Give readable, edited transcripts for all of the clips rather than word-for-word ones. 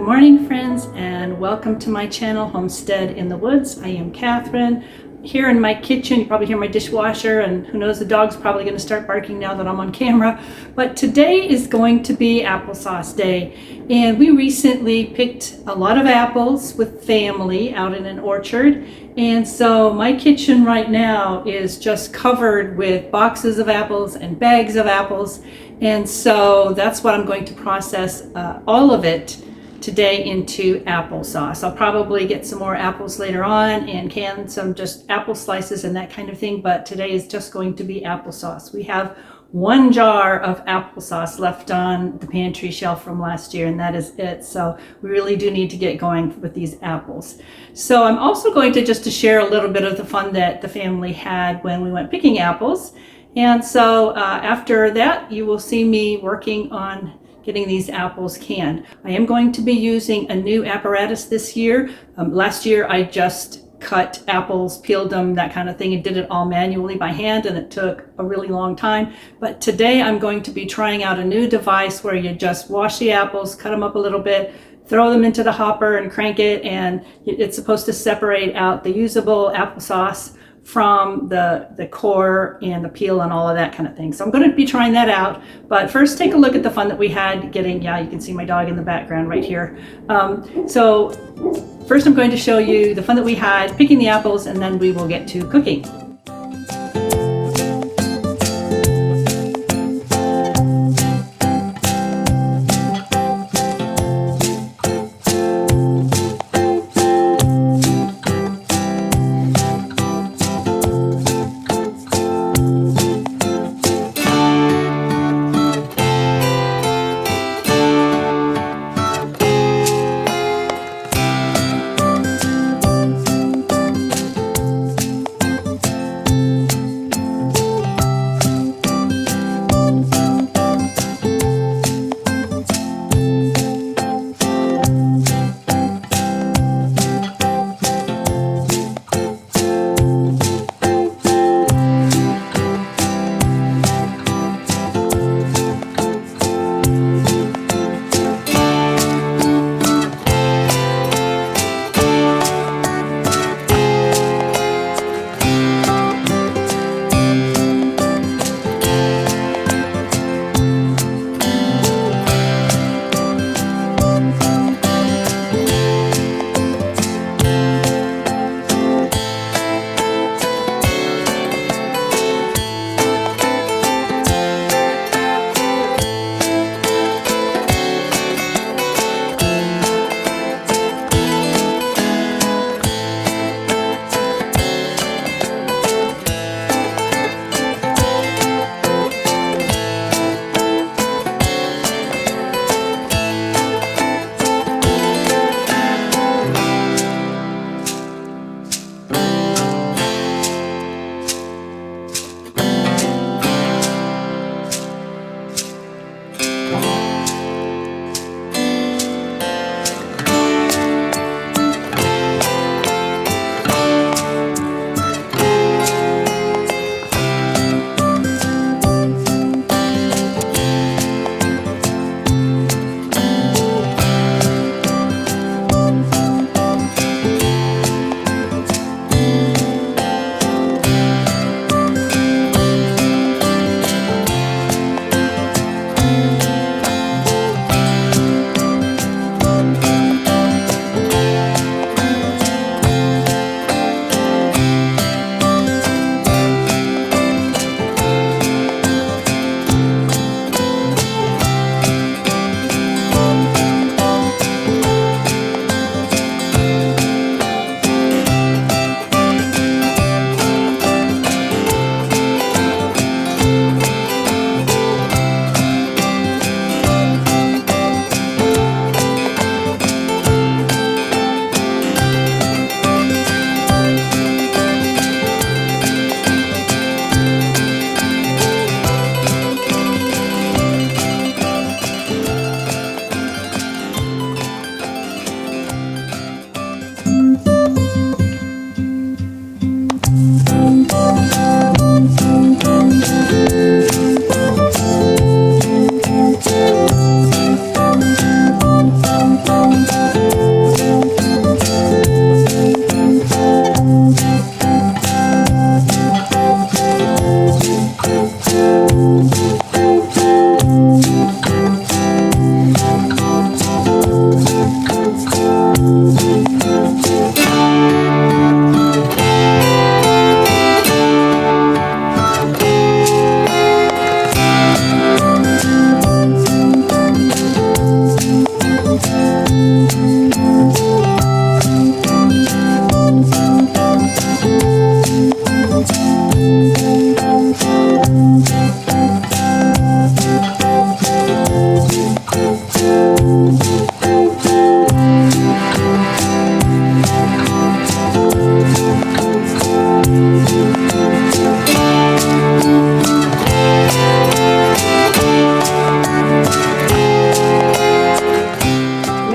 morning, friends, and welcome to my channel, Homestead in the Woods. I am Catherine. Here in my kitchen, you probably hear my dishwasher, and who knows, the dog's probably going to start barking now that I'm on camera. But today is going to be applesauce day, and we recently picked a lot of apples with family out in an orchard. And so my kitchen right now is just covered with boxes of apples and bags of apples. And so that's what I'm going to process all of it today into applesauce. I'll probably get some more apples later on and can some just apple slices and that kind of thing, but today is just going to be applesauce. We have one jar of applesauce left on the pantry shelf from last year, and that is it. So we really do need to get going with these apples. So I'm also going to just to share a little bit of the fun that the family had when we went picking apples. And so after that, you will see me working on getting these apples canned. I am going to be using a new apparatus this year. Last year I just cut apples, peeled them, that kind of thing, and did it all manually by hand, and it took a really long time. But today I'm going to be trying out a new device where you just wash the apples, cut them up a little bit, throw them into the hopper and crank it, and it's supposed to separate out the usable applesauce from the core and the peel and all of that kind of thing. So I'm going to be trying that out, but first take a look at the fun that we had getting, yeah, you can see my dog in the background right here. So first I'm going to show you the fun that we had picking the apples, and then we will get to cooking.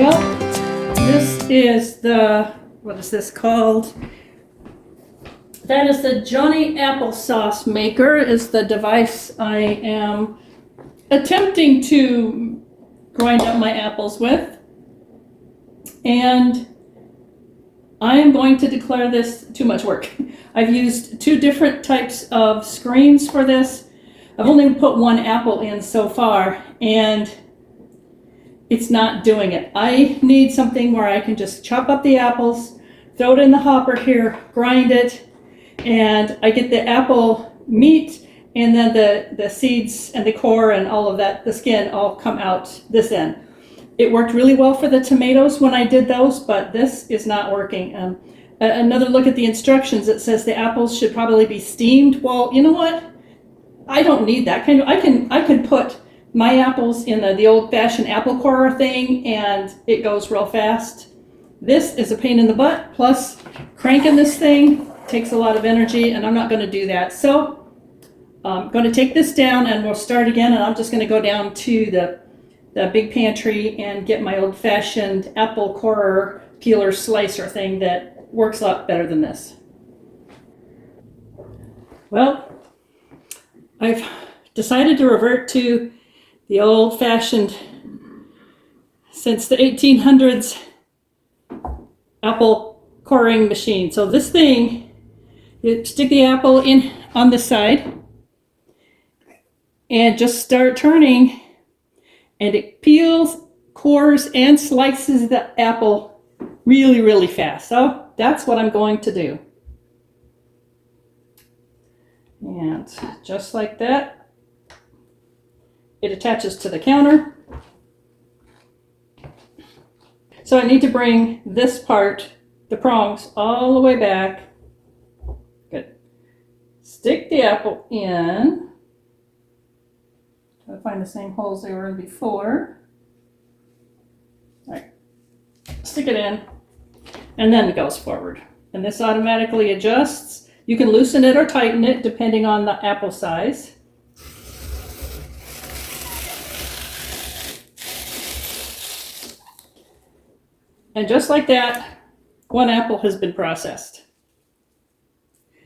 Well, this is the, what is this called? That is the Johnny Applesauce maker, is the device I am attempting to grind up my apples with. And I am going to declare this too much work. I've used 2 different types of screens for this. I've only put 1 apple in so far, and it's not doing it. I need something where I can just chop up the apples, throw it in the hopper here, grind it, and I get the apple meat, and then the seeds and the core and all of that, the skin, all come out this end. It worked really well for the tomatoes when I did those, but this is not working. Another look at the instructions, it says the apples should probably be steamed. Well, you know what? I don't need that kind of, I can put my apples in the old-fashioned apple corer thing, and it goes real fast. This is a pain in the butt, plus cranking this thing takes a lot of energy, and I'm not going to do that. So I'm going to take this down, and we'll start again, and I'm just going to go down to the big pantry and get my old-fashioned apple corer peeler slicer thing that works a lot better than this. Well, I've decided to revert to the old-fashioned, since the 1800s, apple coring machine. So this thing, you stick the apple in on the side and just start turning, and it peels, cores, and slices the apple really, really fast. So that's what I'm going to do. And just like that, it attaches to the counter. So I need to bring this part, the prongs, all the way back. Good. Stick the apple in. Try to find the same holes they were in before. All right. Stick it in, and then it goes forward. And this automatically adjusts. You can loosen it or tighten it depending on the apple size. And just like that, 1 apple has been processed.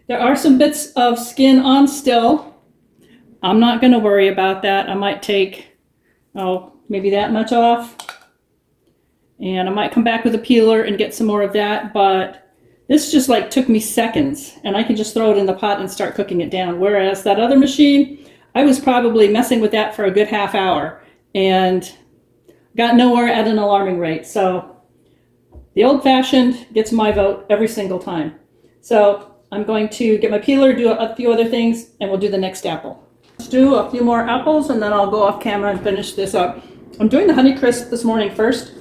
There are some bits of skin on still. I'm not going to worry about that. I might take, maybe that much off. And I might come back with a peeler and get some more of that, but this just like took me seconds, and I can just throw it in the pot and start cooking it down. Whereas that other machine, I was probably messing with that for a good half hour and got nowhere at an alarming rate. So the old-fashioned gets my vote every single time. So I'm going to get my peeler, do a few other things, and we'll do the next apple. Let's do a few more apples, and then I'll go off camera and finish this up. I'm doing the Honeycrisp this morning first,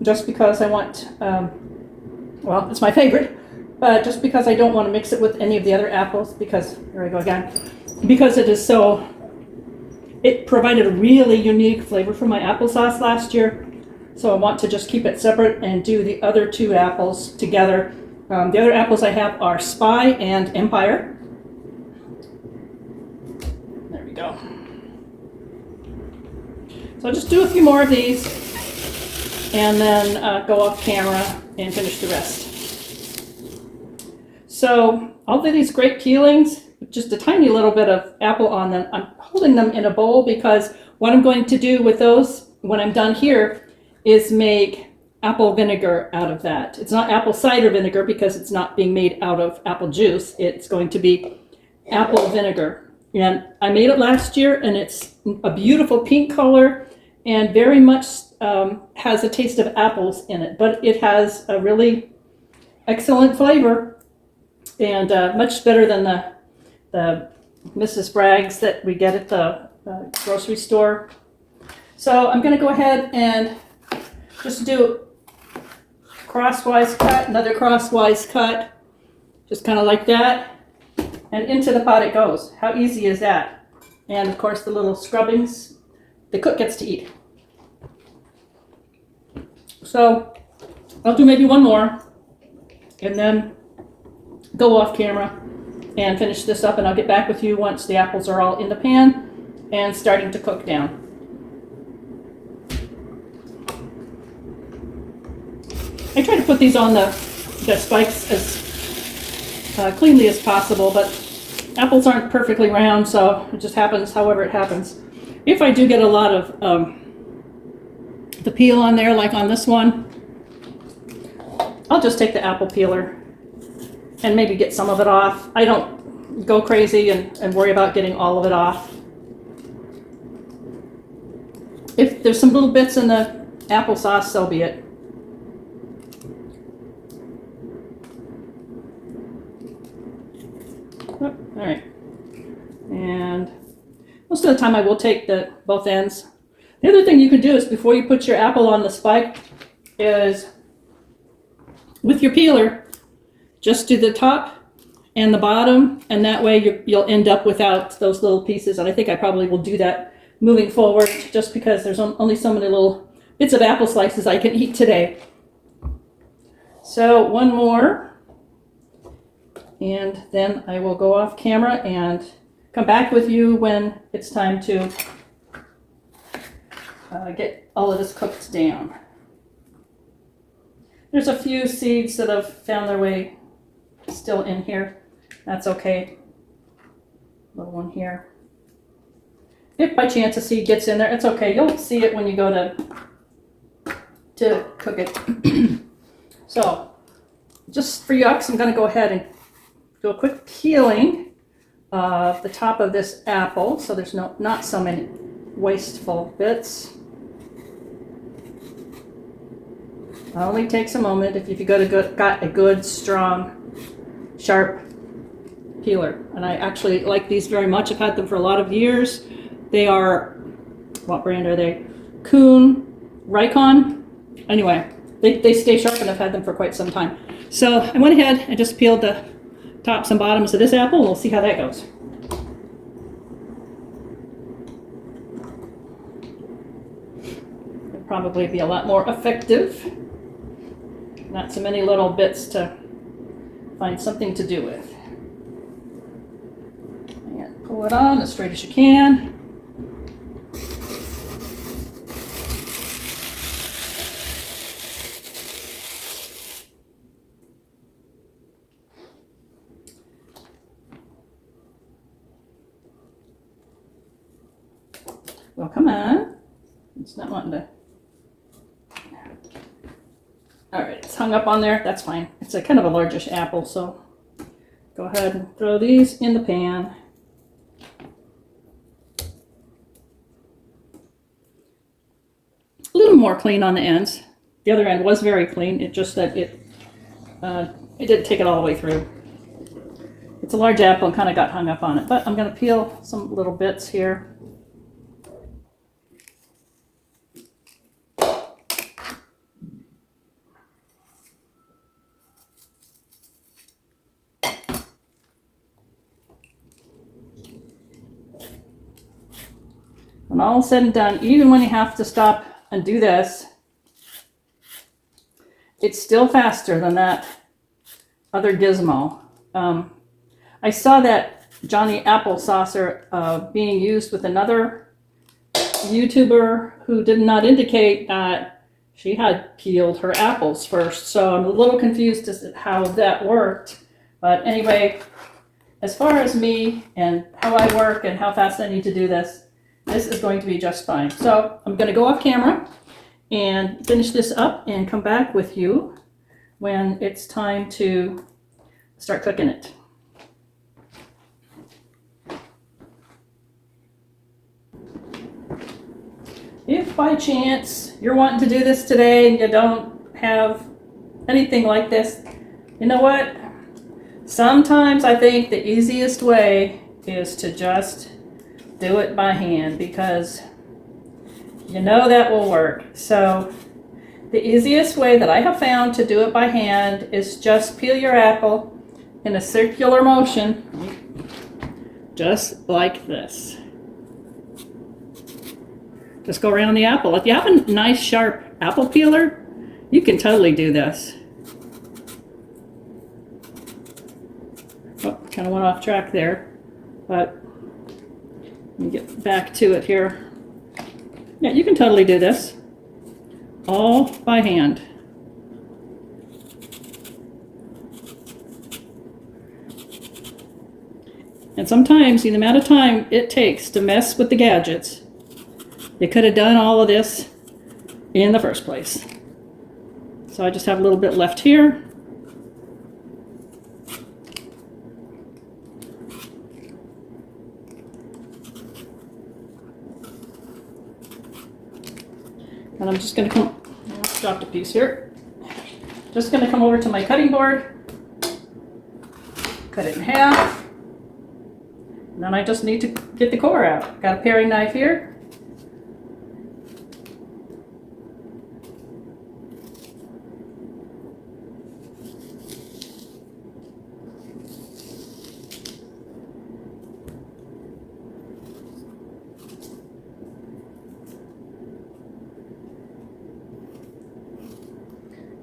just because I want, well, it's my favorite, but just because I don't want to mix it with any of the other apples, because, here I go again, because it is so, it provided a really unique flavor for my applesauce last year. So I want to just keep it separate and do the other 2 apples together. The other apples I have are Spy and Empire. There we go. So I'll just do a few more of these and then go off camera and finish the rest. So all of these great peelings, just a tiny little bit of apple on them. I'm holding them in a bowl because what I'm going to do with those when I'm done here is make apple vinegar out of that. It's not apple cider vinegar because it's not being made out of apple juice. It's going to be apple vinegar. And I made it last year, and it's a beautiful pink color and very much has a taste of apples in it, but it has a really excellent flavor and much better than the Mrs. Bragg's that we get at the grocery store. So I'm going to go ahead and just do crosswise cut, another crosswise cut, just kind of like that, and into the pot it goes. How easy is that? And of course the little scrubbings, the cook gets to eat. So I'll do maybe 1 more and then go off camera and finish this up, and I'll get back with you once the apples are all in the pan and starting to cook down. I try to put these on the spikes as cleanly as possible, but apples aren't perfectly round, so it just happens however it happens. If I do get a lot of the peel on there, like on this one, I'll just take the apple peeler and maybe get some of it off. I don't go crazy and worry about getting all of it off. If there's some little bits in the applesauce, so be it. All right, and most of the time I will take both ends. The other thing you can do is before you put your apple on the spike is with your peeler, just do the top and the bottom, and that way you'll end up without those little pieces. And I think I probably will do that moving forward, just because there's only so many little bits of apple slices I can eat today. So one more, and then I will go off camera and come back with you when it's time to get all of this cooked down. There's a few seeds that have found their way still in here. That's okay. Little one here. If by chance a seed gets in there, it's okay. You'll see it when you go to cook it. So, just for yucks, I'm going to go ahead and do a quick peeling of the top of this apple, so there's not so many wasteful bits. It only takes a moment if you've got a good, strong, sharp peeler. And I actually like these very much. I've had them for a lot of years. They are, what brand are they? Kuhn, Rikon. Anyway, they stay sharp, and I've had them for quite some time. So I went ahead and just peeled the tops and bottoms of this apple, and we'll see how that goes. It'll probably be a lot more effective. Not so many little bits to find something to do with. And pull it on as straight as you can. Well, come on. It's not wanting to. All right, it's hung up on there. That's fine. It's a kind of a largish apple, so go ahead and throw these in the pan. A little more clean on the ends. The other end was very clean. It just that it didn't take it all the way through. It's a large apple and kind of got hung up on it, but I'm going to peel some little bits here. When all said and done, even when you have to stop and do this, it's still faster than that other gizmo. I saw that Johnny Applesaucer being used with another YouTuber who did not indicate that she had peeled her apples first. So I'm a little confused as to how that worked. But anyway, as far as me and how I work and how fast I need to do this, this is going to be just fine. So I'm going to go off camera and finish this up and come back with you when it's time to start cooking it. If by chance you're wanting to do this today and you don't have anything like this, you know what? Sometimes I think the easiest way is to just do it by hand, because you know that will work. So the easiest way that I have found to do it by hand is just peel your apple in a circular motion, just like this. Just go around the apple. If you have a nice sharp apple peeler, you can totally do this. Oh, kind of went off track there, but let me get back to it here. Yeah, you can totally do this all by hand. And sometimes the amount of time it takes to mess with the gadgets, you could have done all of this in the first place. So I just have a little bit left here. And I'm just going to come, I dropped a piece here. Just going to come over to my cutting board, cut it in half, and then I just need to get the core out. Got a paring knife here.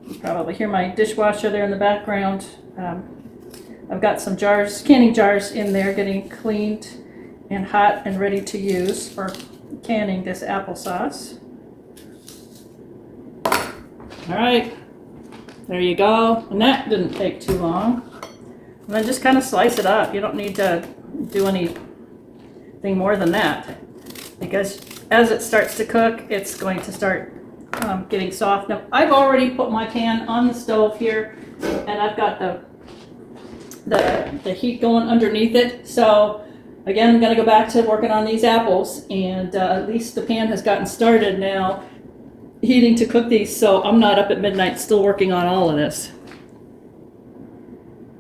You probably hear my dishwasher there in the background. I've got some jars, canning jars in there getting cleaned and hot and ready to use for canning this applesauce. All right, there you go. And that didn't take too long. And then just kind of slice it up. You don't need to do anything more than that, because as it starts to cook, it's going to start getting soft. Now, I've already put my pan on the stove here, and I've got the heat going underneath it. So again, I'm going to go back to working on these apples, and at least the pan has gotten started now heating to cook these, so I'm not up at midnight still working on all of this.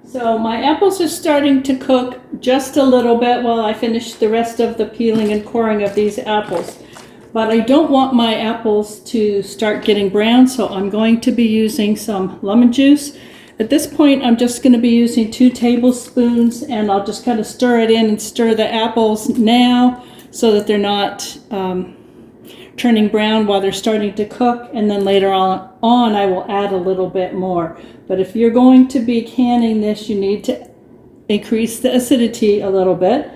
So my apples are starting to cook just a little bit while I finish the rest of the peeling and coring of these apples. But I don't want my apples to start getting brown, so I'm going to be using some lemon juice. At this point, I'm just going to be using 2 tablespoons, and I'll just kind of stir it in and stir the apples now so that they're not turning brown while they're starting to cook, and then later on I will add a little bit more. But if you're going to be canning this, you need to increase the acidity a little bit.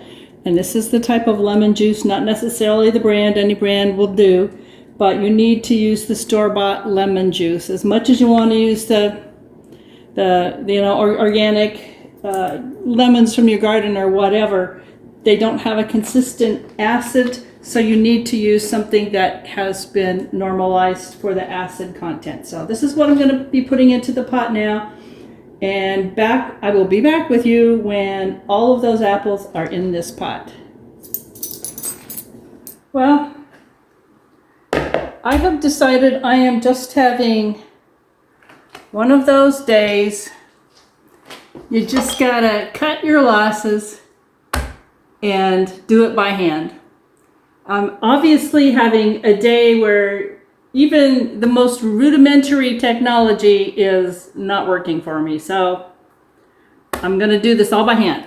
And this is the type of lemon juice, not necessarily the brand, any brand will do, but you need to use the store-bought lemon juice. As much as you want to use the organic lemons from your garden or whatever, they don't have a consistent acid, so you need to use something that has been normalized for the acid content. So this is what I'm going to be putting into the pot now. And I will be back with you when all of those apples are in this pot. Well, I have decided I am just having one of those days. You just gotta cut your losses and do it by hand. I'm obviously having a day where even the most rudimentary technology is not working for me, so I'm going to do this all by hand.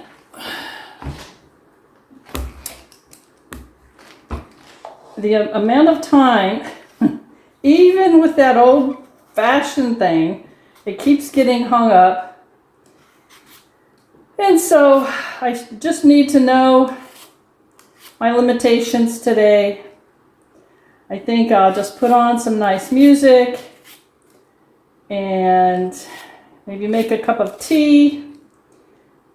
The amount of time, even with that old-fashioned thing, it keeps getting hung up. And so I just need to know my limitations today. I think I'll just put on some nice music and maybe make a cup of tea.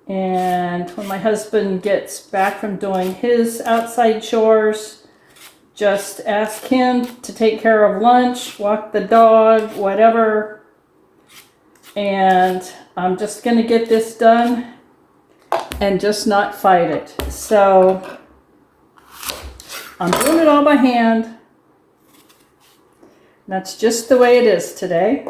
And when my husband gets back from doing his outside chores, just ask him to take care of lunch, walk the dog, whatever. And I'm just going to get this done and just not fight it. So I'm doing it all by hand. That's just the way it is today.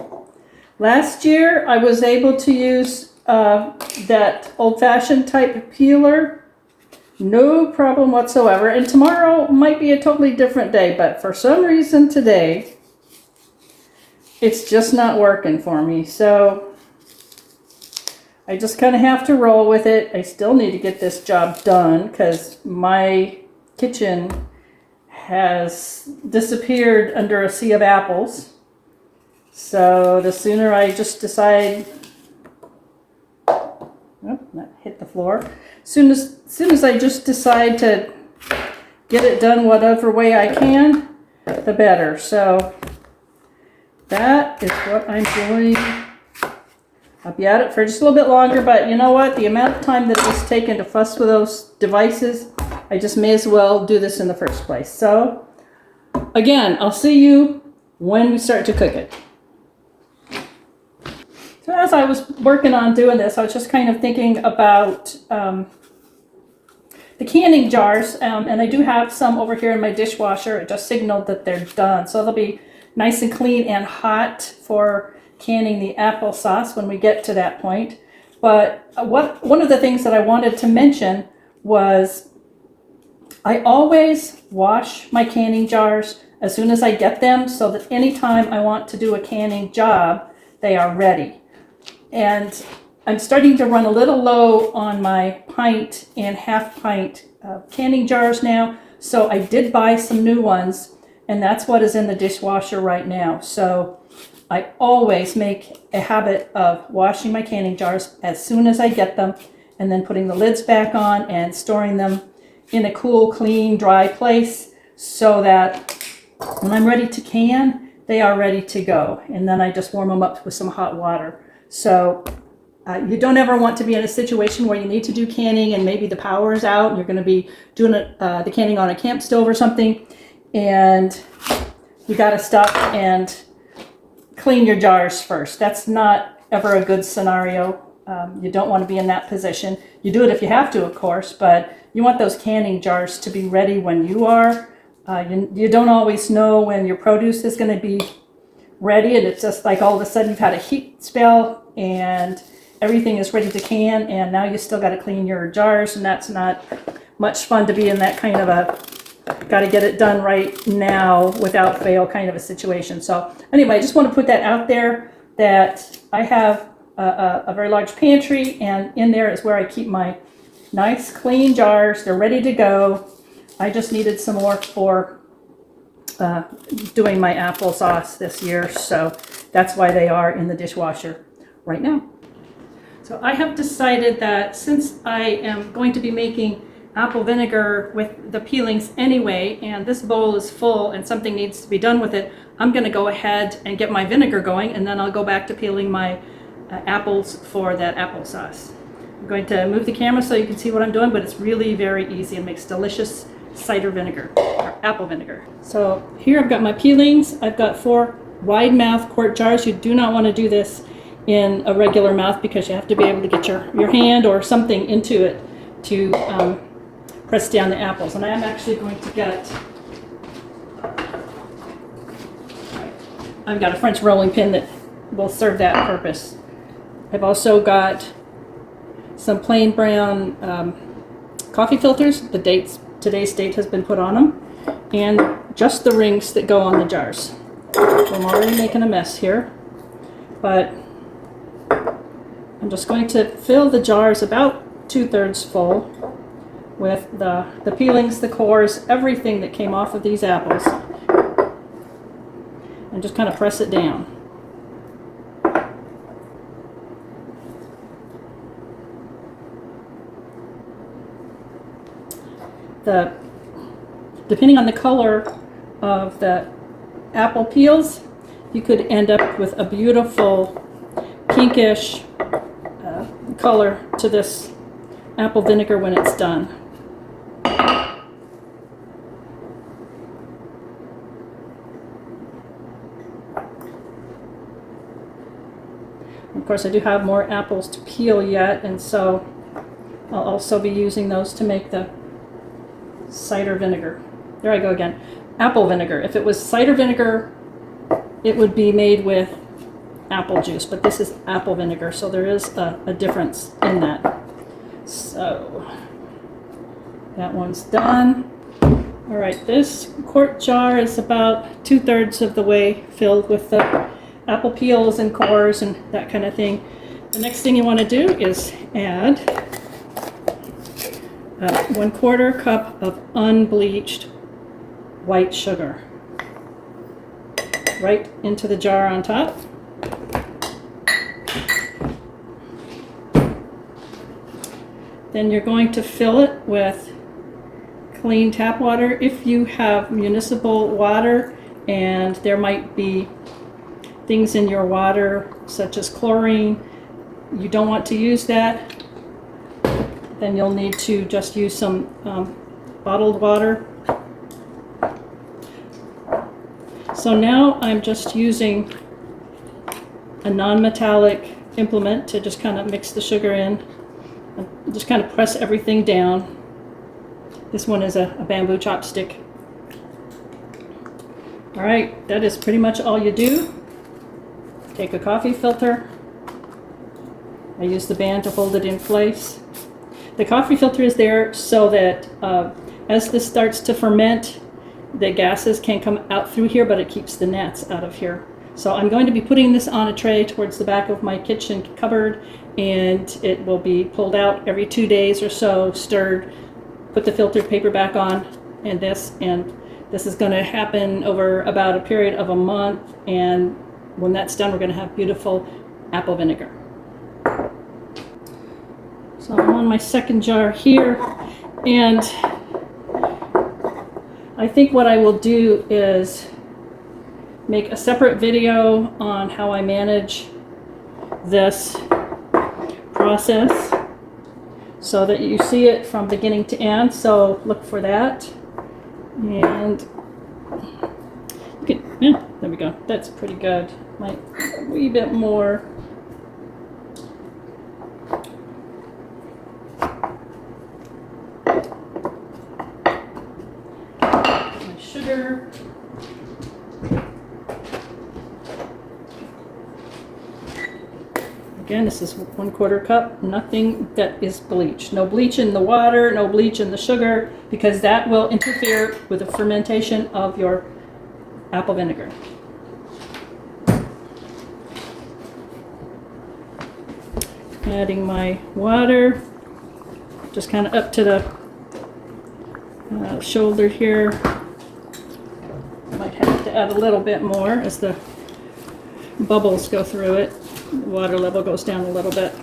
Last year, I was able to use that old-fashioned type peeler. No problem whatsoever. And tomorrow might be a totally different day, but for some reason today, it's just not working for me. So I just kind of have to roll with it. I still need to get this job done because my kitchen has disappeared under a sea of apples. So the sooner I just decide, oh, that hit the floor. Soon as I just decide to get it done whatever way I can, the better. So that is what I'm doing I'll be at it for just a little bit longer, but you know what? The amount of time that it was taken to fuss with those devices, I just may as well do this in the first place. So, again, I'll see you when we start to cook it. So as I was working on doing this, I was just kind of thinking about the canning jars, and I do have some over here in my dishwasher. It just signaled that they're done. So they'll be nice and clean and hot for canning the applesauce when we get to that point. But one of the things that I wanted to mention was I always wash my canning jars as soon as I get them, so that anytime I want to do a canning job, they are ready. And I'm starting to run a little low on my pint and half pint canning jars now. So I did buy some new ones, and that's what is in the dishwasher right now. So I always make a habit of washing my canning jars as soon as I get them, and then putting the lids back on and storing them in a cool, clean, dry place, so that when I'm ready to can, they are ready to go. And then I just warm them up with some hot water. So you don't ever want to be in a situation where you need to do canning and maybe the power is out and you're going to be doing the canning on a camp stove or something, and you got to stop and clean your jars first. That's not ever a good scenario. You don't want to be in that position. You do it if you have to, of course, but you want those canning jars to be ready when you are. You don't always know when your produce is going to be ready, and it's just like all of a sudden you've had a heat spell and everything is ready to can, and now you still got to clean your jars, and that's not much fun to be in that kind of a got to get it done right now without fail kind of a situation. So anyway, I just want to put that out there, that I have a very large pantry, and in there is where I keep my nice clean jars. They're ready to go. I just needed some more for doing my applesauce this year, so that's why they are in the dishwasher right now. So I have decided that since I am going to be making apple vinegar with the peelings anyway, and this bowl is full and something needs to be done with it, I'm going to go ahead and get my vinegar going, and then I'll go back to peeling my apples for that applesauce. I'm going to move the camera so you can see what I'm doing, but it's really very easy and makes delicious cider vinegar or apple vinegar. So here I've got my peelings. I've got 4 wide mouth quart jars. You do not want to do this in a regular mouth because you have to be able to get your hand or something into it to press down the apples. And I am actually going to get, I've got a French rolling pin that will serve that purpose. I've also got some plain brown coffee filters. Today's date has been put on them, and just the rings that go on the jars. So I'm already making a mess here, but I'm just going to fill the jars about 2/3 full with the peelings, the cores, everything that came off of these apples, and just kind of press it down. Depending on the color of the apple peels, you could end up with a beautiful pinkish color to this apple vinegar when it's done. Of course, I do have more apples to peel yet, and so I'll also be using those to make the cider vinegar. There I go again. Apple vinegar. If it was cider vinegar, it would be made with apple juice, but this is apple vinegar, so there is a difference in that. So that one's done. All right, this quart jar is about 2/3 of the way filled with the apple peels and cores and that kind of thing. The next thing you want to do is add 1/4 cup of unbleached white sugar right into the jar on top. Then you're going to fill it with clean tap water. If you have municipal water and there might be things in your water such as chlorine, you don't want to use that, then you'll need to just use some bottled water. So now I'm just using a non-metallic implement to just kind of mix the sugar in. Just kind of press everything down. This one is a bamboo chopstick. All right, that is pretty much all you do. Take a coffee filter. I use the band to hold it in place. The coffee filter is there so that as this starts to ferment, the gases can come out through here, but it keeps the gnats out of here. So I'm going to be putting this on a tray towards the back of my kitchen cupboard, and it will be pulled out every 2 days or so, stirred, put the filtered paper back on, and this is going to happen over about a period of a month, and when that's done, we're going to have beautiful apple vinegar. So I'm on my second jar here, and I think what I will do is make a separate video on how I manage this process so that you see it from beginning to end. So look for that. And yeah, there we go. That's pretty good. Might a wee bit more. My sugar. Again, this is 1/4 cup, nothing that is bleach. No bleach in the water, no bleach in the sugar, because that will interfere with the fermentation of your apple vinegar. Adding my water, just kind of up to the shoulder here. Might have to add a little bit more as the bubbles go through it. The water level goes down a little bit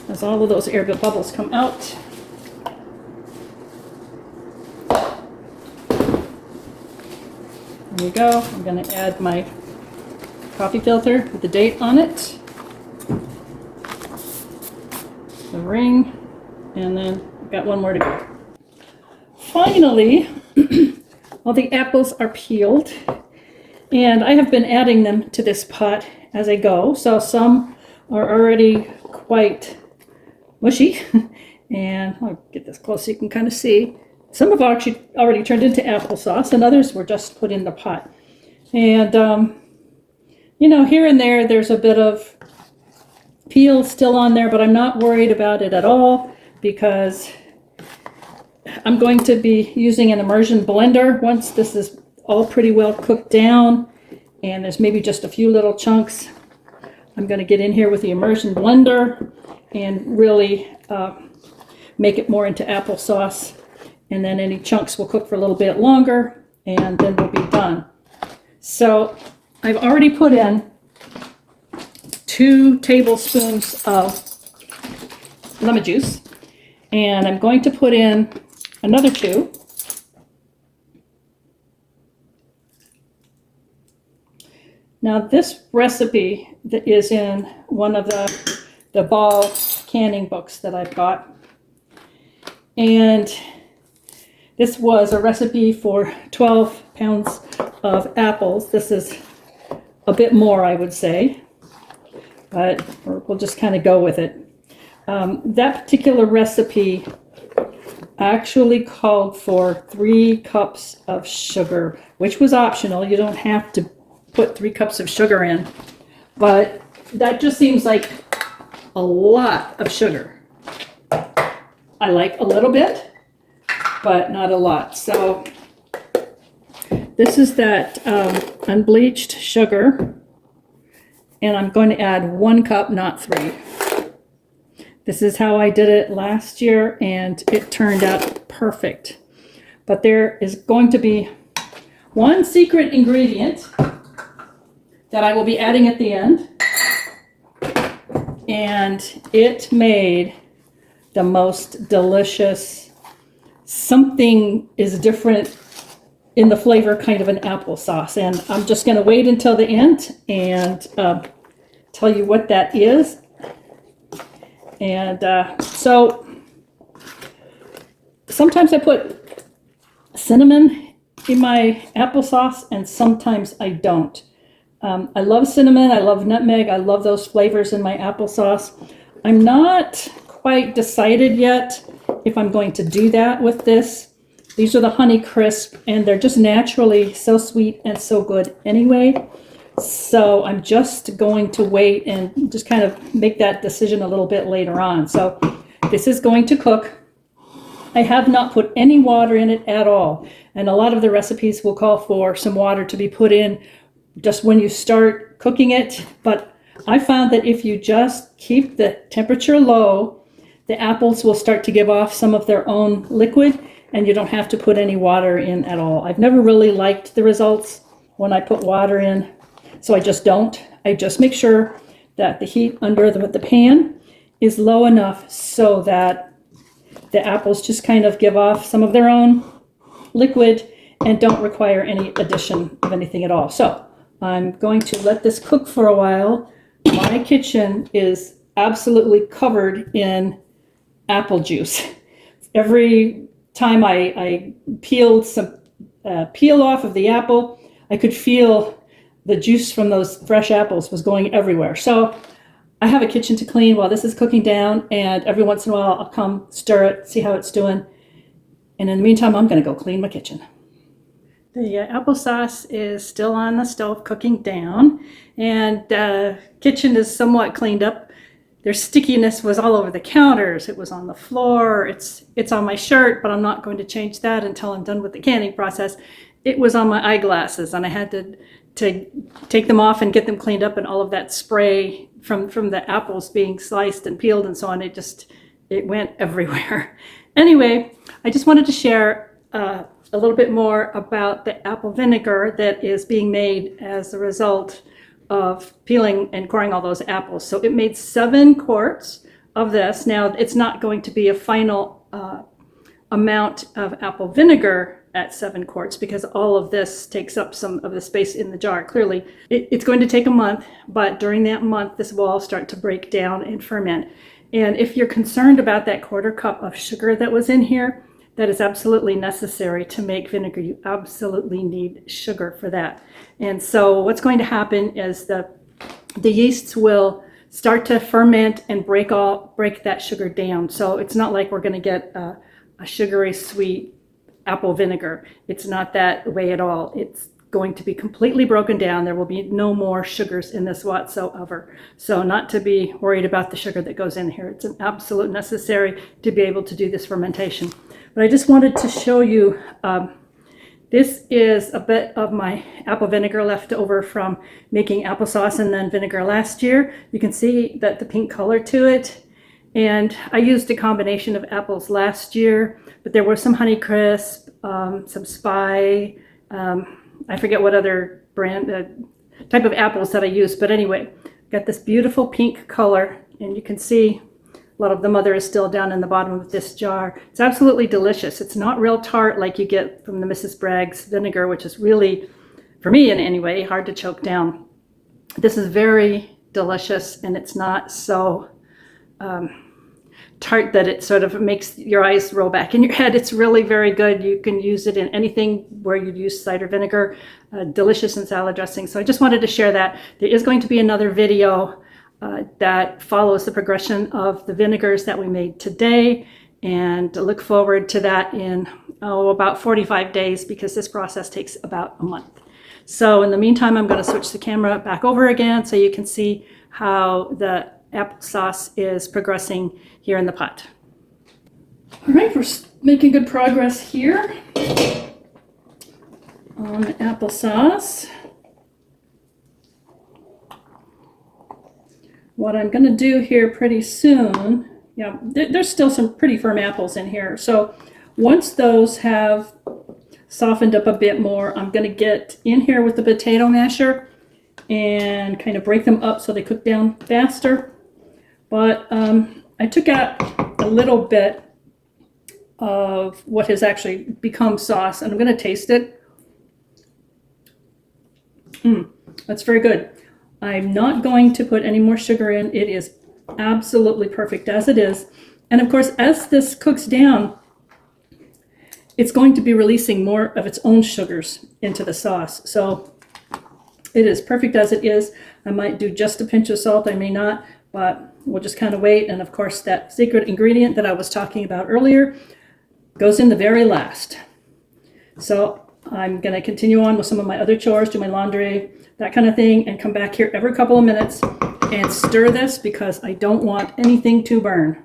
as all of those air bubbles come out. There you go. I'm going to add my coffee filter with the date on it, the ring, and then I've got one more to go. Finally, all the apples are peeled, and I have been adding them to this pot as I go. So some are already quite mushy, and I'll get this close so you can kind of see. Some have actually already turned into applesauce, and others were just put in the pot. And you know, here and there, there's a bit of peel still on there, but I'm not worried about it at all because I'm going to be using an immersion blender once this is all pretty well cooked down, and there's maybe just a few little chunks. I'm going to get in here with the immersion blender and really make it more into applesauce, and then any chunks will cook for a little bit longer, and then we'll be done. So I've already put in 2 tablespoons of lemon juice, and I'm going to put in another 2. Now this recipe that is in one of the ball canning books that I've got, and this was a recipe for 12 pounds of apples. This is a bit more, I would say, but we'll just kind of go with it. That particular recipe actually called for 3 cups of sugar, which was optional. You don't have to put 3 cups of sugar in, but that just seems like a lot of sugar. I like a little bit, but not a lot. So this is that unbleached sugar, and I'm going to add 1 cup, not 3. This is how I did it last year, and it turned out perfect. But there is going to be one secret ingredient that I will be adding at the end, and it made the most delicious, something is different in the flavor, kind of an applesauce. And I'm just going to wait until the end and tell you what that is. And so sometimes I put cinnamon in my applesauce and sometimes I don't. I love cinnamon, I love nutmeg, I love those flavors in my applesauce. I'm not quite decided yet if I'm going to do that with this. These are the Honey Crisp, and they're just naturally so sweet and so good anyway. So I'm just going to wait and just kind of make that decision a little bit later on. So this is going to cook. I have not put any water in it at all. And a lot of the recipes will call for some water to be put in just when you start cooking it. But I found that if you just keep the temperature low, the apples will start to give off some of their own liquid and you don't have to put any water in at all. I've never really liked the results when I put water in, so I just don't. I just make sure that the heat under the pan is low enough so that the apples just kind of give off some of their own liquid and don't require any addition of anything at all. So I'm going to let this cook for a while. My kitchen is absolutely covered in apple juice. Every time I peeled some peel off of the apple, I could feel the juice from those fresh apples was going everywhere. So I have a kitchen to clean while this is cooking down, and every once in a while I'll come stir it, see how it's doing. And in the meantime, I'm going to go clean my kitchen. The applesauce is still on the stove cooking down, and the kitchen is somewhat cleaned up. Their stickiness was all over the counters. It was on the floor. It's on my shirt, but I'm not going to change that until I'm done with the canning process. It was on my eyeglasses, and I had to take them off and get them cleaned up, and all of that spray from the apples being sliced and peeled and so on, it went everywhere. Anyway, I just wanted to share a little bit more about the apple vinegar that is being made as a result of peeling and coring all those apples. So it made 7 quarts of this. Now, it's not going to be a final amount of apple vinegar at 7 quarts because all of this takes up some of the space in the jar. Clearly, it's going to take a month, but during that month, this will all start to break down and ferment. And if you're concerned about that 1/4 cup of sugar that was in here, that is absolutely necessary to make vinegar. You absolutely need sugar for that. And so what's going to happen is the yeasts will start to ferment and break that sugar down. So it's not like we're going to get a sugary sweet apple vinegar. It's not that way at all. It's going to be completely broken down. There will be no more sugars in this whatsoever. So not to be worried about the sugar that goes in here. It's an absolute necessary to be able to do this fermentation. But I just wanted to show you, this is a bit of my apple vinegar left over from making applesauce and then vinegar last year. You can see that the pink color to it. And I used a combination of apples last year, but there were some Honey Crisp, some Spy, I forget what other brand, type of apples that I used. But anyway, got this beautiful pink color, and you can see a lot of the mother is still down in the bottom of this jar. It's absolutely delicious. It's not real tart like you get from the Mrs. Bragg's vinegar, which is really, for me in any way, hard to choke down. This is very delicious, and it's not so tart that it sort of makes your eyes roll back in your head. It's really very good. You can use it in anything where you'd use cider vinegar, delicious in salad dressing. So I just wanted to share that. There is going to be another video that follows the progression of the vinegars that we made today, and look forward to that in about 45 days because this process takes about a month. So in the meantime, I'm going to switch the camera back over again so you can see how the applesauce is progressing here in the pot. All right, we're making good progress here on the applesauce. What I'm going to do here pretty soon, yeah, there's still some pretty firm apples in here. So once those have softened up a bit more, I'm going to get in here with the potato masher and kind of break them up so they cook down faster. But I took out a little bit of what has actually become sauce, and I'm going to taste it. That's very good. I'm not going to put any more sugar in. It is Absolutely perfect as it is. And of course, as this cooks down, it's going to be releasing more of its own sugars into the sauce. So it is perfect as it is. I might do just a pinch of salt, I may not, but we'll just kind of wait. And of course, that secret ingredient that I was talking about earlier goes in the very last. So I'm going to continue on with some of my other chores, do my laundry, that kind of thing, and come back here every couple of minutes and stir this because I don't want anything to burn.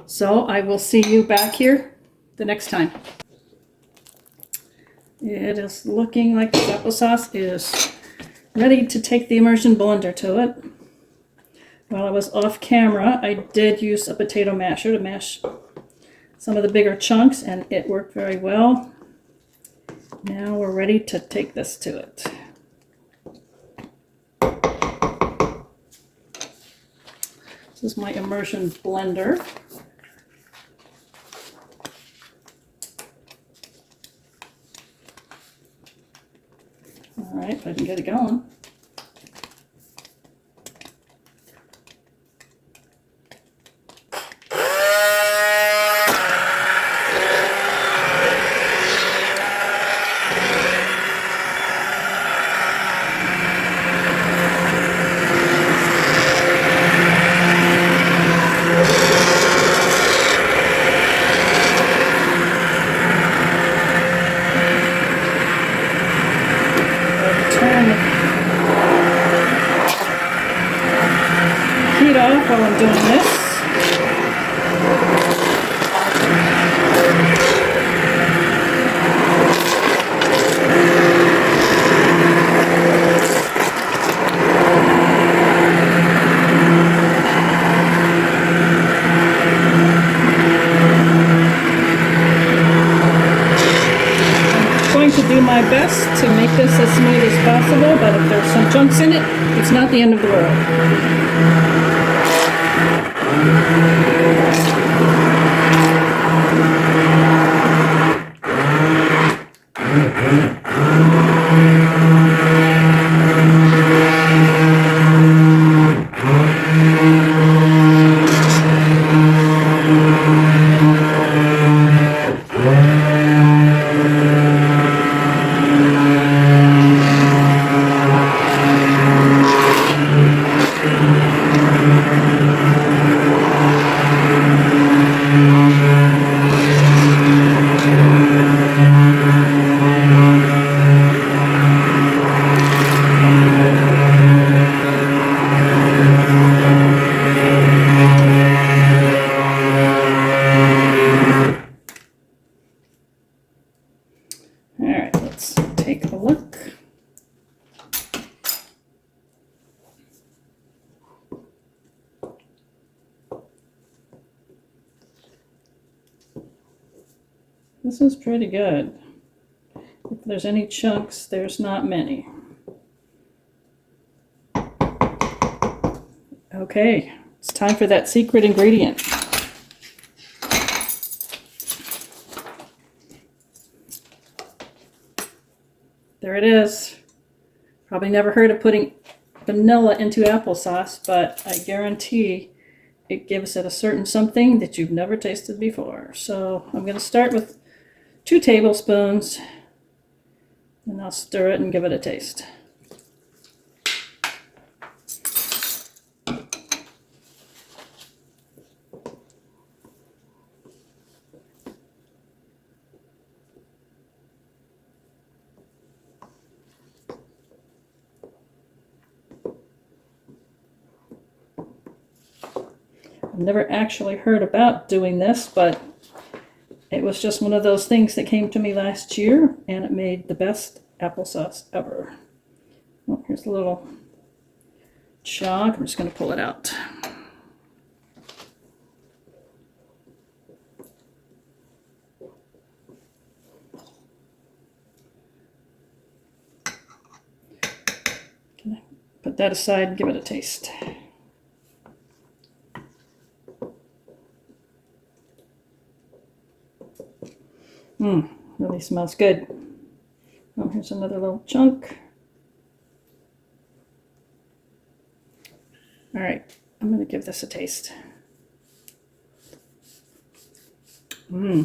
So I will see you back here the next time. It is looking like the applesauce is ready to take the immersion blender to it. While I was off camera, I did use a potato masher to mash some of the bigger chunks, and it worked very well. Now we're ready to take this to it. This is my immersion blender. All right, if I can get it going. Heat off while I'm doing this. I'm going to do my best to make this as smooth as possible, but if there's some chunks in it, it's not the end of the world. This is pretty good. If there's any chunks, there's not many. Okay, it's time for that secret ingredient. There it is. Probably never heard of putting vanilla into applesauce, but I guarantee it gives it a certain something that you've never tasted before. So I'm going to start with 2 tablespoons, and I'll stir it and give it a taste. I've never actually heard about doing this, but it was just one of those things that came to me last year, and it made the best applesauce ever. Oh, here's a little chunk. I'm just going to pull it out. Put that aside and give it a taste. Really smells good. Oh, here's another little chunk. All right, I'm going to give this a taste. I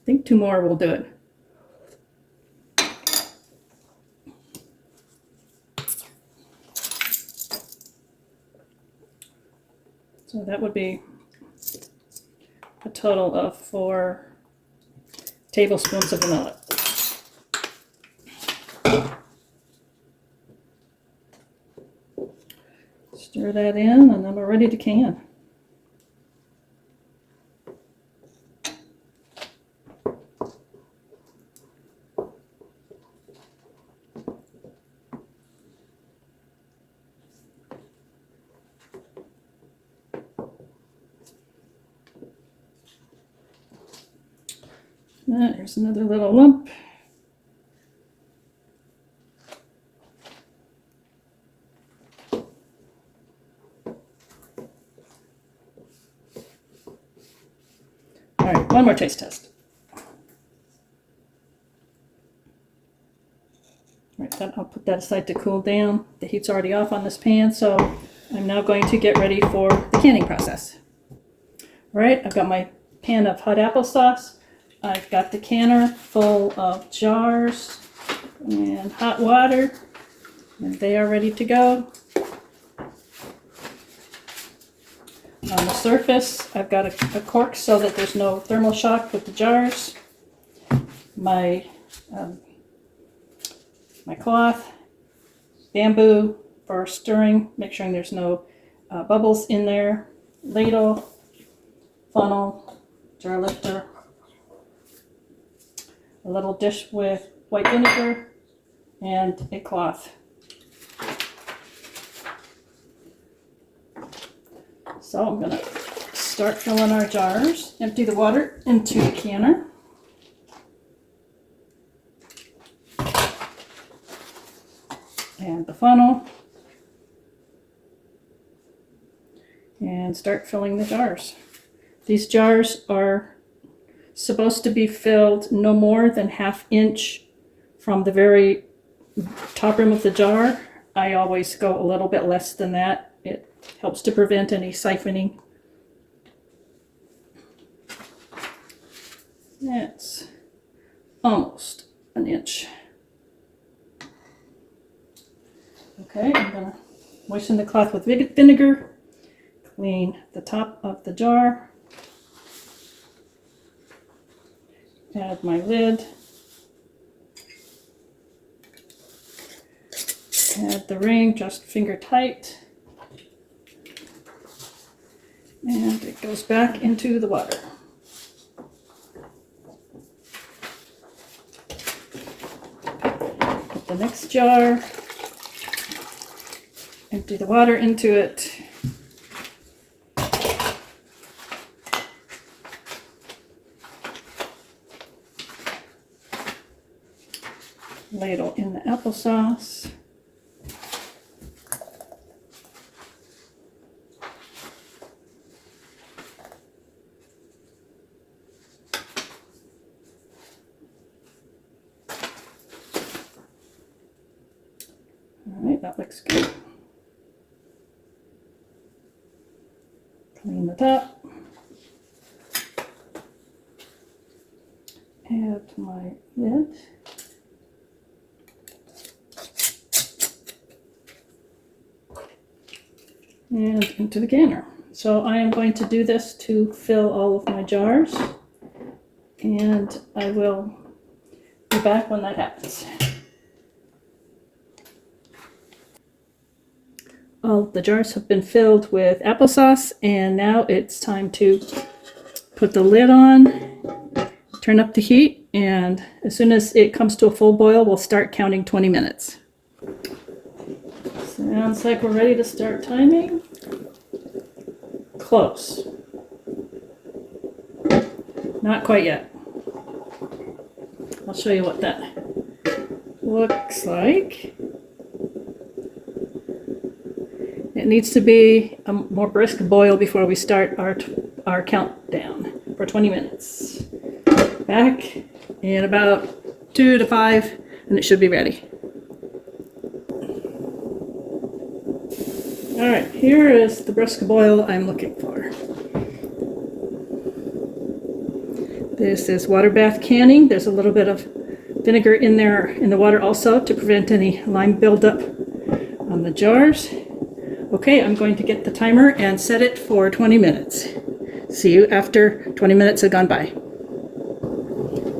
think 2 more will do it. So that would be a total of 4 tablespoons of vanilla. Stir that in, and then we're ready to can. There's another little lump. All right, one more taste test. All right, then I'll put that aside to cool down. The heat's already off on this pan, so I'm now going to get ready for the canning process. All right, I've got my pan of hot applesauce. I've got the canner full of jars and hot water, and they are ready to go. On the surface, I've got a cork so that there's no thermal shock with the jars. My cloth, bamboo for stirring, make sure there's no bubbles in there, ladle, funnel, jar lifter, a little dish with white vinegar, and a cloth. So I'm going to start filling our jars, empty the water into the canner. And the funnel. And start filling the jars. These jars are supposed to be filled no more than 1/2 inch from the very top rim of the jar. I always go a little bit less than that. It helps to prevent any siphoning. That's almost 1 inch. Okay, I'm going to moisten the cloth with vinegar, clean the top of the jar, add my lid, add the ring just finger tight, and it goes back into the water. Put the next jar, empty the water into it. Ladle in the applesauce. All right, that looks good. Clean the top. Add my lid. And into the canner. So I am going to do this to fill all of my jars, and I will be back when that happens. All the jars have been filled with applesauce, and now it's time to put the lid on, turn up the heat, and as soon as it comes to a full boil, we'll start counting 20 minutes. Sounds like we're ready to start timing. Close. Not quite yet. I'll show you what that looks like. It needs to be a more brisk boil before we start our countdown for 20 minutes. Back in about 2 to 5 and it should be ready. All right, here is the brisk boil I'm looking for. This is water bath canning. There's a little bit of vinegar in there in the water also to prevent any lime buildup on the jars. Okay, I'm going to get the timer and set it for 20 minutes. See you after 20 minutes have gone by.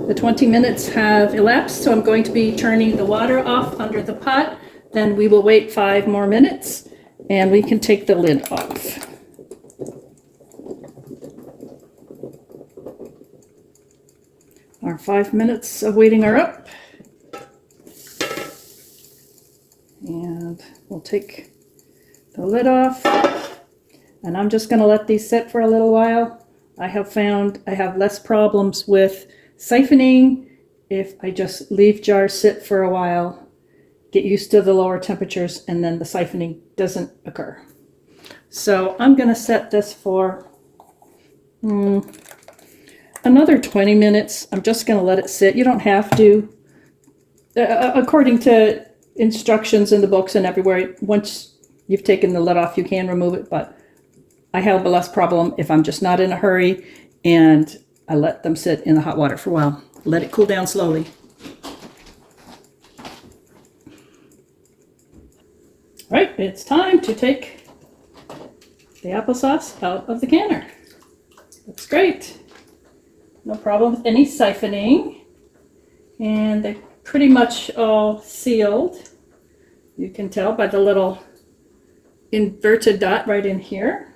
The 20 minutes have elapsed, so I'm going to be turning the water off under the pot. Then we will wait 5 more minutes and we can take the lid off. Our 5 minutes of waiting are up. And we'll take the lid off. And I'm just going to let these sit for a little while. I have found I have less problems with siphoning if I just leave jars sit for a while, get used to the lower temperatures, and then the siphoning doesn't occur. So I'm going to set this for another 20 minutes. I'm just going to let it sit. You don't have to. According to instructions in the books and everywhere, once you've taken the lid off, you can remove it, but I have a less problem if I'm just not in a hurry and I let them sit in the hot water for a while. Let it cool down slowly. All right, it's time to take the applesauce out of the canner. Looks great. No problem with any siphoning. And they're pretty much all sealed. You can tell by the little inverted dot right in here.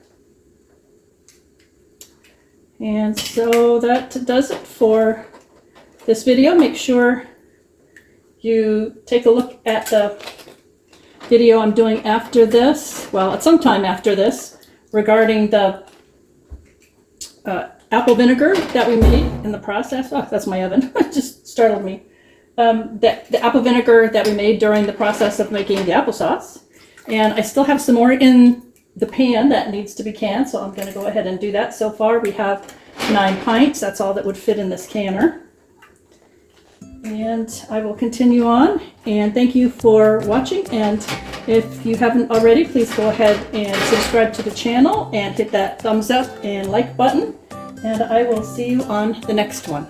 And so that does it for this video. Make sure you take a look at the video I'm doing after this, well, at some time after this, regarding the apple vinegar that we made in the process. Oh, that's my oven. It just startled me. The apple vinegar that we made during the process of making the applesauce. And I still have some more in the pan that needs to be canned, so I'm going to go ahead and do that. So far we have 9 pints. That's all that would fit in this canner. And I will continue on, and thank you for watching. And if you haven't already, please go ahead and subscribe to the channel and hit that thumbs up and like button, and I will see you on the next one.